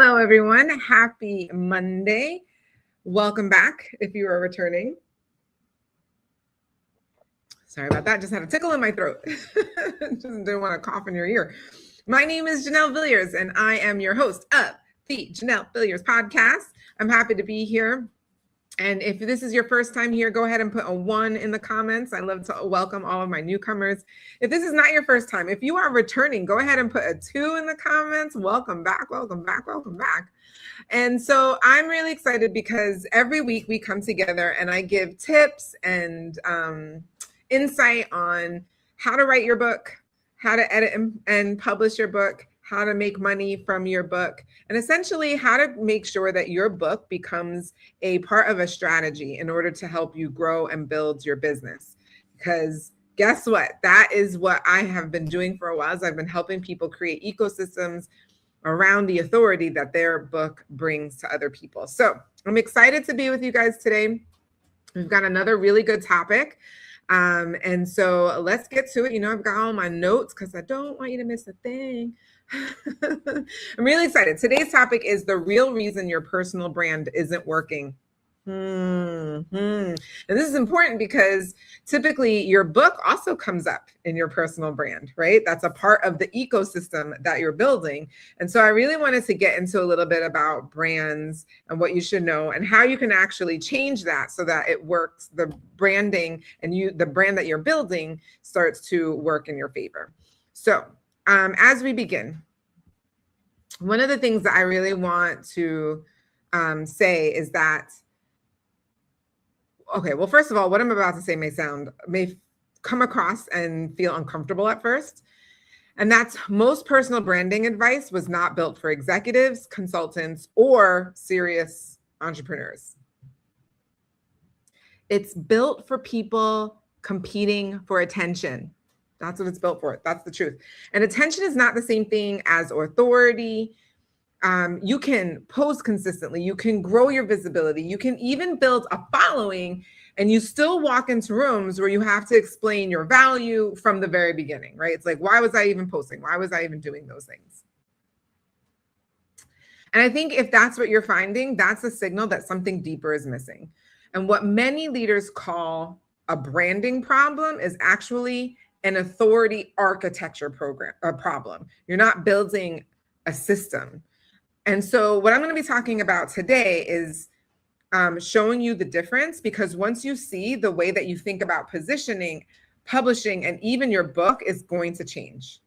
Hello, everyone. Happy Monday. Welcome back if you are returning. Sorry about that. Just had a tickle in my throat. Just didn't want to cough in your ear. My name is Janelle Villiers, and I am your host of the Janelle Villiers podcast. I'm happy to be here. And if this is your first time here, go ahead and put a 1 in the comments. I love to welcome all of my newcomers. If this is not your first time, if you are returning, go ahead and put a 2 in the comments. Welcome back, welcome back, welcome back. And so I'm really excited because every week we come together and I give tips and insight on how to write your book, how to edit and publish your book, how to make money from your book, and essentially how to make sure that your book becomes a part of a strategy in order to help you grow and build your business. Because guess what? That is what I have been doing for a while. I've been helping people create ecosystems around the authority that their book brings to other people. So I'm excited to be with you guys today. We've got another really good topic. And so let's get to it. You know, I've got all my notes because I don't want you to miss a thing. I'm really excited. Today's topic is the real reason your personal brand isn't working. And this is important because typically your book also comes up in your personal brand, right? That's a part of the ecosystem that you're building. And so I really wanted to get into a little bit about brands and what you should know and how you can actually change that so that it works. The branding and the brand that you're building starts to work in your favor. So as we begin, one of the things that I really want to say is that, okay, well, first of all, what I'm about to say may come across and feel uncomfortable at first. And that's most personal branding advice was not built for executives, consultants, or serious entrepreneurs. It's built for people competing for attention. That's what it's built for. That's the truth. And attention is not the same thing as authority. You can post consistently. You can grow your visibility. You can even build a following, and you still walk into rooms where you have to explain your value from the very beginning, right? It's like, why was I even posting? Why was I even doing those things? And I think if that's what you're finding, that's a signal that something deeper is missing. And what many leaders call a branding problem is actually an authority architecture problem. You're not building a system. And so what I'm going to be talking about today is showing you the difference, because once you see the way that you think about positioning, publishing, and even your book is going to change.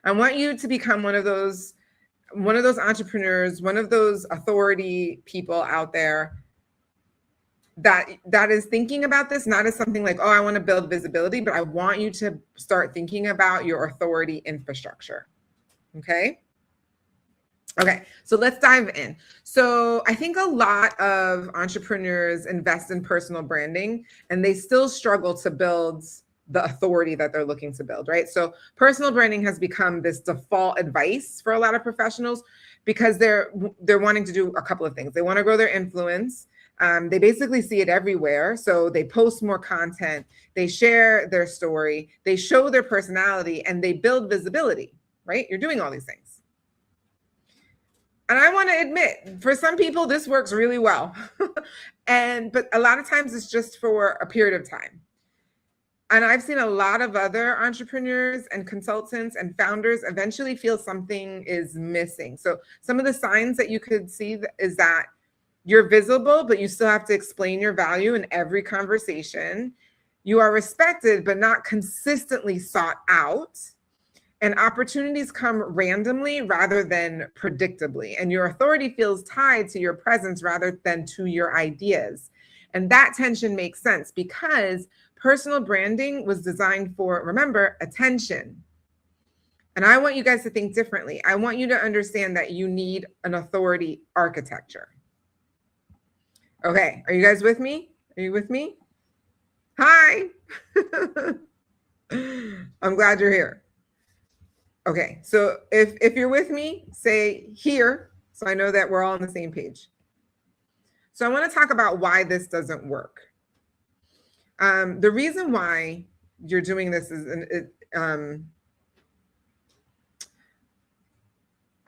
I want you to become one of those entrepreneurs, one of those authority people out there that is thinking about this, not as something like, oh, I want to build visibility, but I want you to start thinking about your authority infrastructure. Okay, so let's dive in. So I think a lot of entrepreneurs invest in personal branding and they still struggle to build the authority that they're looking to build, right? So personal branding has become this default advice for a lot of professionals because they're wanting to do a couple of things. They want to grow their influence. They basically see it everywhere. So they post more content, they share their story, they show their personality, and they build visibility, right? You're doing all these things. And I want to admit, for some people, this works really well. But a lot of times it's just for a period of time. And I've seen a lot of other entrepreneurs and consultants and founders eventually feel something is missing. So some of the signs that you could see is that you're visible, but you still have to explain your value in every conversation. You are respected, but not consistently sought out. And opportunities come randomly rather than predictably. And your authority feels tied to your presence rather than to your ideas. And that tension makes sense because personal branding was designed for, remember, attention. And I want you guys to think differently. I want you to understand that you need an authority architecture. Okay, are you guys with me? Are you with me? Hi. I'm glad you're here. Okay, so if you're with me, say here, so I know that we're all on the same page. So I want to talk about why this doesn't work. The reason why you're doing this is,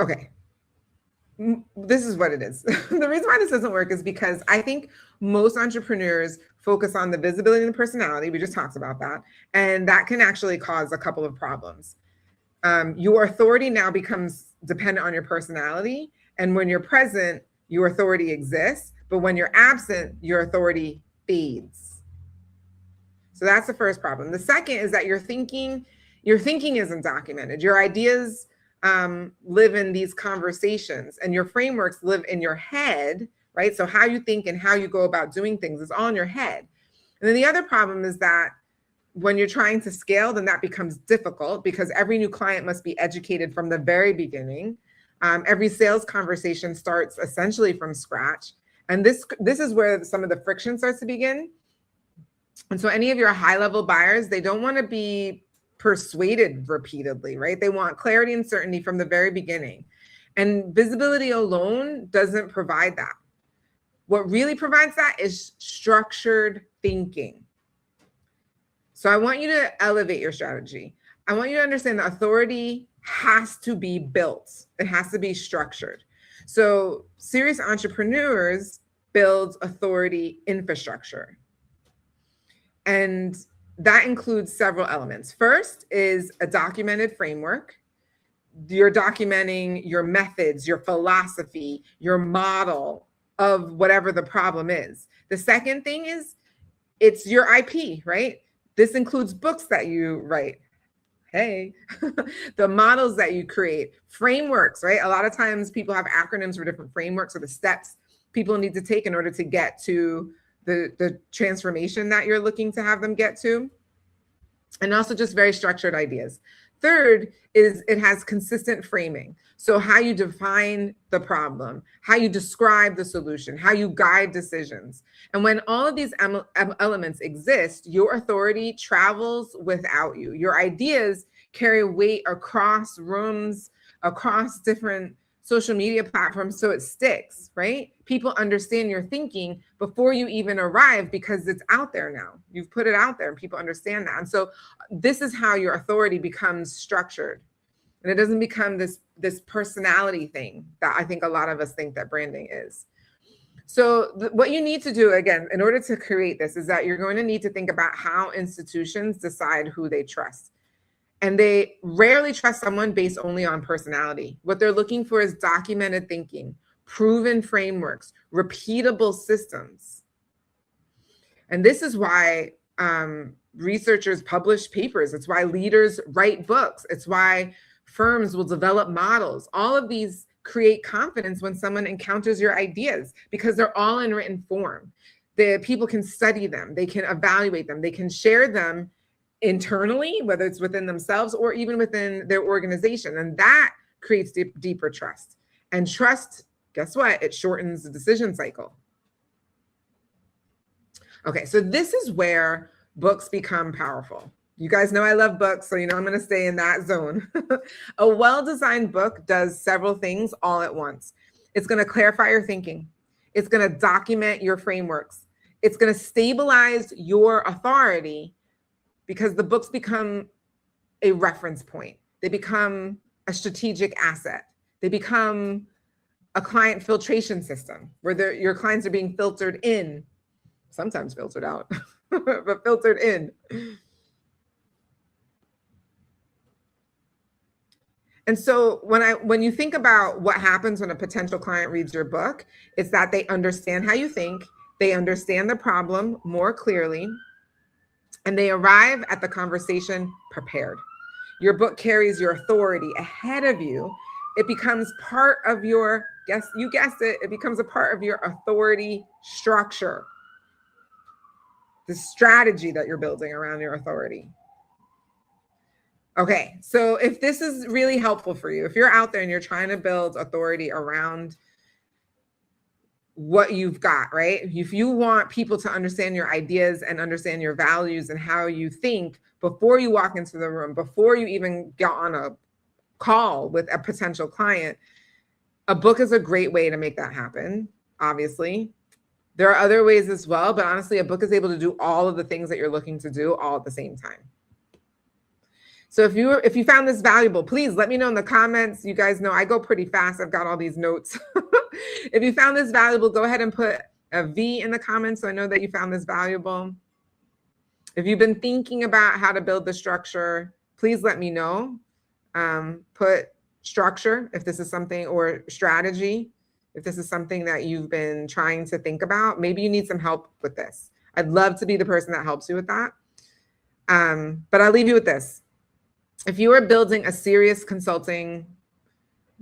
Okay. This is what it is. The reason why this doesn't work is because I think most entrepreneurs focus on the visibility and the personality. We just talked about that. And that can actually cause a couple of problems. Your authority now becomes dependent on your personality. And when you're present, your authority exists. But when you're absent, your authority fades. So that's the first problem. The second is that your thinking isn't documented. Your ideas live in these conversations, and your frameworks live in your head, right? So how you think and how you go about doing things is all in your head. And then the other problem is that when you're trying to scale, then that becomes difficult because every new client must be educated from the very beginning. Every sales conversation starts essentially from scratch. And this is where some of the friction starts to begin. And so any of your high-level buyers, they don't want to be persuaded repeatedly, right? They want clarity and certainty from the very beginning. And visibility alone doesn't provide that. What really provides that is structured thinking. So I want you to elevate your strategy. I want you to understand that authority has to be built. It has to be structured. So serious entrepreneurs build authority infrastructure. And that includes several elements. First is a documented framework. You're documenting your methods, your philosophy, your model of whatever the problem is. The second thing is it's your IP, right? This includes books that you write. Hey, the models that you create, frameworks, right? A lot of times people have acronyms for different frameworks or the steps people need to take in order to get to the transformation that you're looking to have them get to. And also just very structured ideas. Third is it has consistent framing. So how you define the problem, how you describe the solution, how you guide decisions. And when all of these elements exist, your authority travels without you. Your ideas carry weight across rooms, across different social media platforms, so it sticks, right? People understand your thinking before you even arrive because it's out there now. You've put it out there and people understand that. And so this is how your authority becomes structured. And it doesn't become this personality thing that I think a lot of us think that branding is. So what you need to do, again, in order to create this is that you're going to need to think about how institutions decide who they trust. And they rarely trust someone based only on personality. What they're looking for is documented thinking, proven frameworks, repeatable systems. And this is why researchers publish papers. It's why leaders write books. It's why firms will develop models. All of these create confidence when someone encounters your ideas because they're all in written form. The people can study them, they can evaluate them, they can share them internally, whether it's within themselves or even within their organization. And that creates deeper trust. And trust, guess what? It shortens the decision cycle. Okay, so this is where books become powerful. You guys know I love books, so you know I'm going to stay in that zone. A well-designed book does several things all at once. It's going to clarify your thinking. It's going to document your frameworks. It's going to stabilize your authority because the books become a reference point. They become a strategic asset. They become a client filtration system where your clients are being filtered in, sometimes filtered out, but filtered in. And so when you think about what happens when a potential client reads your book, it's that they understand how you think, they understand the problem more clearly, and they arrive at the conversation prepared. Your book carries your authority ahead of you. It becomes part of your, you guessed it, it becomes a part of your authority structure, the strategy that you're building around your authority. Okay, so if this is really helpful for you, if you're out there and you're trying to build authority around what you've got, right? If you want people to understand your ideas and understand your values and how you think before you walk into the room, before you even get on a call with a potential client, a book is a great way to make that happen, obviously. There are other ways as well, but honestly, a book is able to do all of the things that you're looking to do all at the same time. So if you found this valuable, please let me know in the comments. You guys know I go pretty fast. I've got all these notes. If you found this valuable, go ahead and put a V in the comments so I know that you found this valuable. If you've been thinking about how to build the structure, please let me know. Put structure if this is something, or strategy if this is something that you've been trying to think about. Maybe you need some help with this. I'd love to be the person that helps you with that. But I'll leave you with this. If you are building a serious consulting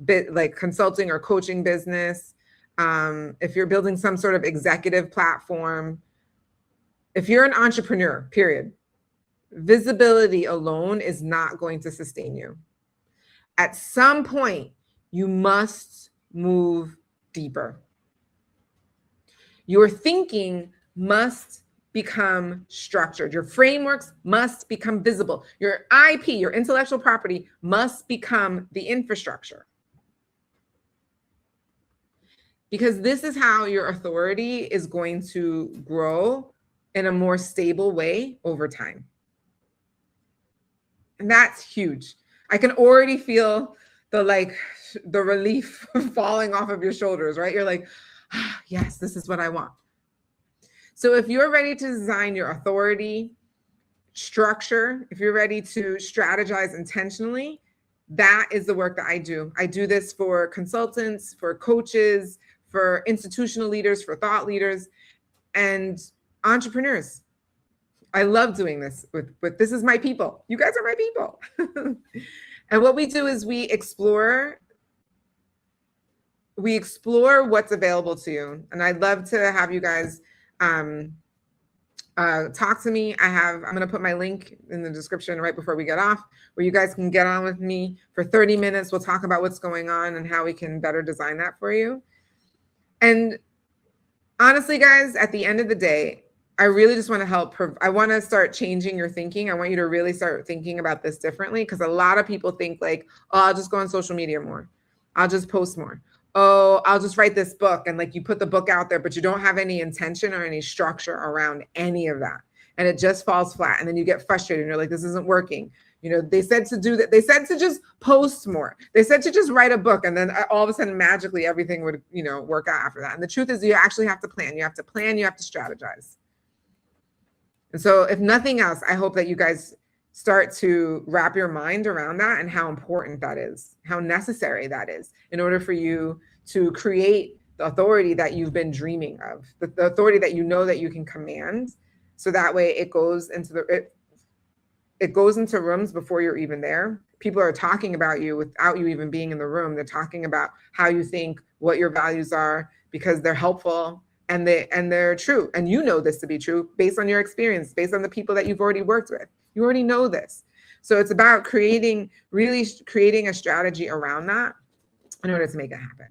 or coaching business, if you're building some sort of executive platform, if you're an entrepreneur, period, visibility alone is not going to sustain you. At some point, you must move deeper. Your thinking must become structured. Your frameworks must become visible. Your IP, your intellectual property, must become the infrastructure. Because this is how your authority is going to grow in a more stable way over time. And that's huge. I can already feel the relief falling off of your shoulders, right? You're like, ah, yes, this is what I want. So if you're ready to design your authority structure, if you're ready to strategize intentionally, that is the work that I do. I do this for consultants, for coaches, for institutional leaders, for thought leaders, and entrepreneurs. I love doing this with this is my people. You guys are my people. And what we do is we explore what's available to you. And I'd love to have you guys talk to me. I'm going to put my link in the description right before we get off, where you guys can get on with me for 30 minutes. We'll talk about what's going on and how we can better design that for you. And honestly, guys, at the end of the day, I really just want to help. I want to start changing your thinking. I want you to really start thinking about this differently, because a lot of people think like, oh, I'll just go on social media more. I'll just post more. Oh, I'll just write this book. And like you put the book out there, but you don't have any intention or any structure around any of that. And it just falls flat. And then you get frustrated and you're like, this isn't working. You know, they said to do that. They said to just post more. They said to just write a book. And then all of a sudden, magically, everything would, work out after that. And the truth is, you actually have to plan. You have to plan. You have to strategize. And so if nothing else, I hope that you guys start to wrap your mind around that and how important that is, how necessary that is in order for you to create the authority that you've been dreaming of, the authority that you know that you can command. So that way it goes into it goes into rooms before you're even there. People are talking about you without you even being in the room. They're talking about how you think, what your values are, because they're helpful and they're true. And you know this to be true based on your experience, based on the people that you've already worked with. You already know this. So it's about really creating a strategy around that in order to make it happen.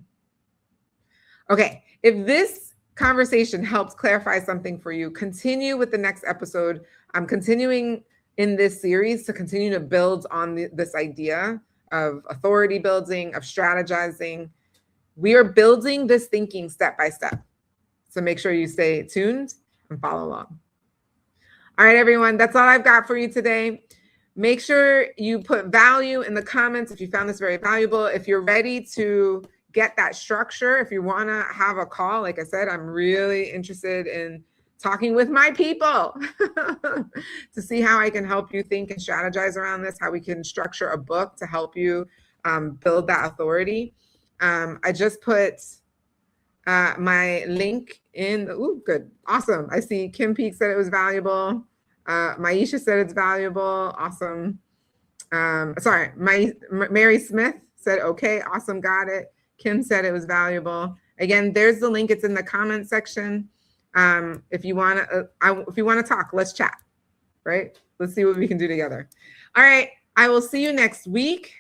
Okay, if this conversation helps clarify something for you, continue with the next episode. I'm continuing in this series to continue to build on this idea of authority building, of strategizing. We are building this thinking step by step. So make sure you stay tuned and follow along. All right, everyone, that's all I've got for you today. Make sure you put value in the comments if you found this very valuable. If you're ready to get that structure, if you want to have a call, like I said, I'm really interested in talking with my people to see how I can help you think and strategize around this, how we can structure a book to help you build that authority. I just put my link in. Ooh, good. Awesome. I see Kim Peak said it was valuable. Maisha said it's valuable. Awesome. Sorry, Mary Smith said, okay, awesome, got it. Kim said it was valuable. Again, there's the link. It's in the comment section. If you want to talk, let's chat, right? Let's see what we can do together. All right. I will see you next week.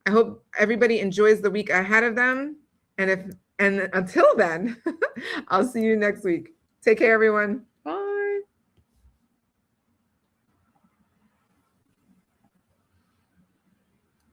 I hope everybody enjoys the week ahead of them. And until then, I'll see you next week. Take care, everyone.